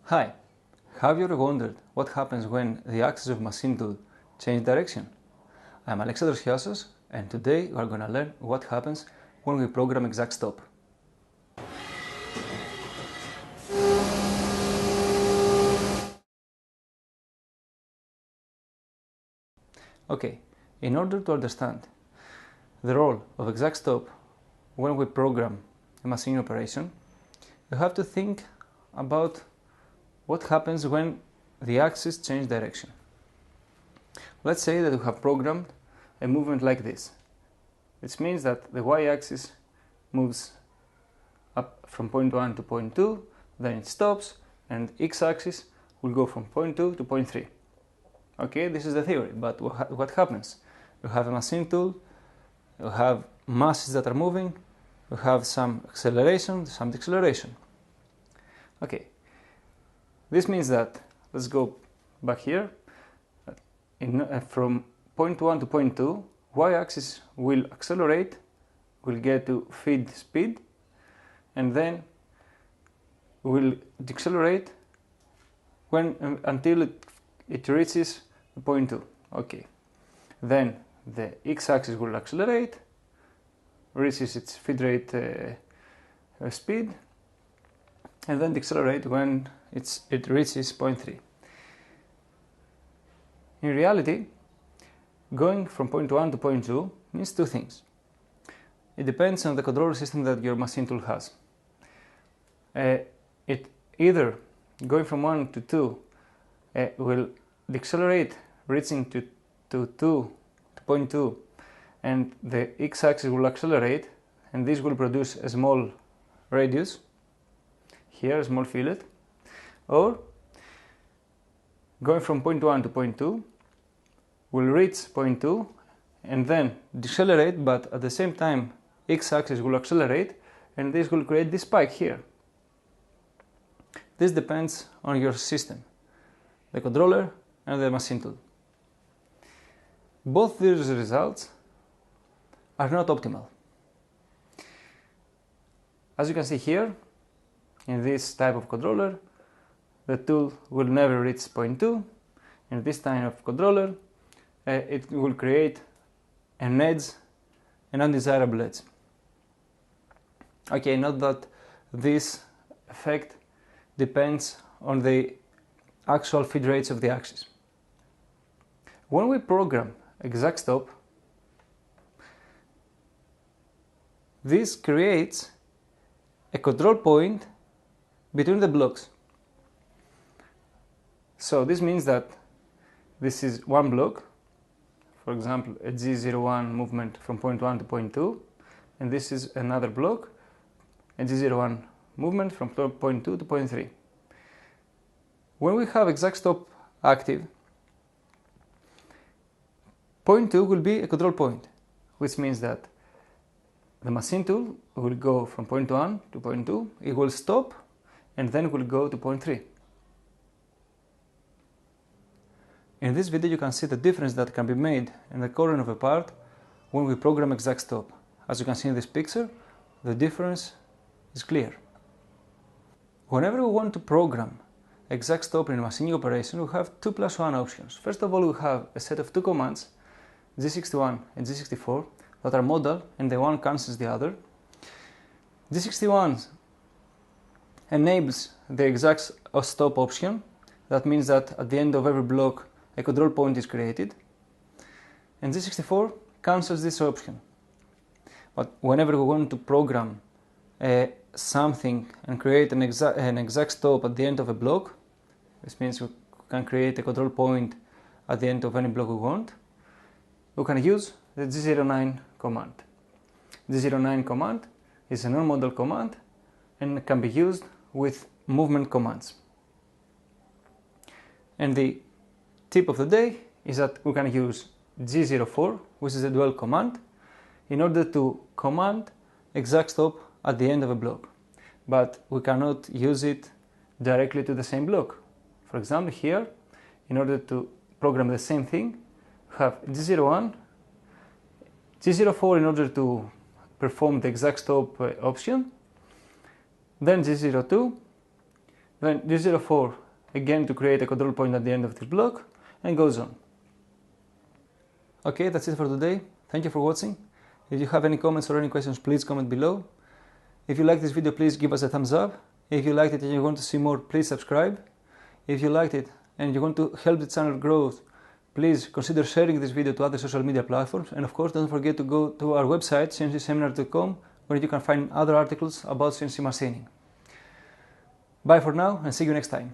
Hi, have you ever wondered what happens when the axis of machine tool change direction? I'm Alexandros Chiassos, and today we are going to learn what happens when we program exact stop. Okay, in order to understand the role of exact stop when we program a machine operation, you have to think about what happens when the axis change direction. Let's say that we have programmed a movement like this. This means that the y-axis moves up from point 1 to point 2, then it stops, and x-axis will go from point 2 to point 3. Okay, this is the theory, but what happens? You have a machine tool, you have masses that are moving, you have some acceleration, some deceleration. Okay, this means that, let's go back here, from point 1 to point 2, y-axis will accelerate, will get to feed speed, and then will decelerate until it reaches point 2. Okay, then the x-axis will accelerate, reaches its feed rate speed, and then decelerate when it reaches point 3. In reality, going from point 1 to point 2 means two things. It depends on the control system that your machine tool has. It either going from 1 to 2 will decelerate, reaching to point 2, and the x-axis will accelerate, and this will produce a small radius, here a small fillet, or going from point 1 to point 2 will reach point 2 and then decelerate, but at the same time x-axis will accelerate, and this will create this spike here. This depends on your system, the controller and the machine tool. Both these results are not optimal. As you can see here, in this type of controller, the tool will never reach point 2. In this type of controller, it will create an edge, an undesirable edge. Okay, note that this effect depends on the actual feed rates of the axis. When we program exact stop, this creates a control point between the blocks. So this means that this is one block, for example a G01 movement from point 1 to point 2, and this is another block, a G01 movement from point 2 to point 3. When we have exact stop active, point 2 will be a control point, which means that the machine tool will go from point 1 to point 2, it will stop, and then will go to point 3. In this video you can see the difference that can be made in the corner of a part when we program exact stop. As you can see in this picture, the difference is clear. Whenever we want to program exact stop in a machining operation, we have 2+1 options. First of all, we have a set of two commands, G61 and G64, that are modal and the one cancels the other. G61 enables the exact stop option. That means that at the end of every block a control point is created, and G64 cancels this option. But whenever we want to program something and create an exact stop at the end of a block, this means we can create a control point at the end of any block we want, we can use the G09 command. G09 command is a non-modal command and can be used with movement commands. And the tip of the day is that we can use G04, which is a dual command, in order to command exact stop at the end of a block. But we cannot use it directly to the same block. For example, here, in order to program the same thing, we have G01, G04 in order to perform the exact stop option, then G02, then G04 again to create a control point at the end of this block, and goes on. Okay, that's it for today. Thank you for watching. If you have any comments or any questions, please comment below. If you like this video, please give us a thumbs up. If you liked it and you want to see more, please subscribe. If you liked it and you want to help the channel grow, please consider sharing this video to other social media platforms. And of course, don't forget to go to our website, cncseminar.com, where you can find other articles about CNC machining. Bye for now, and see you next time.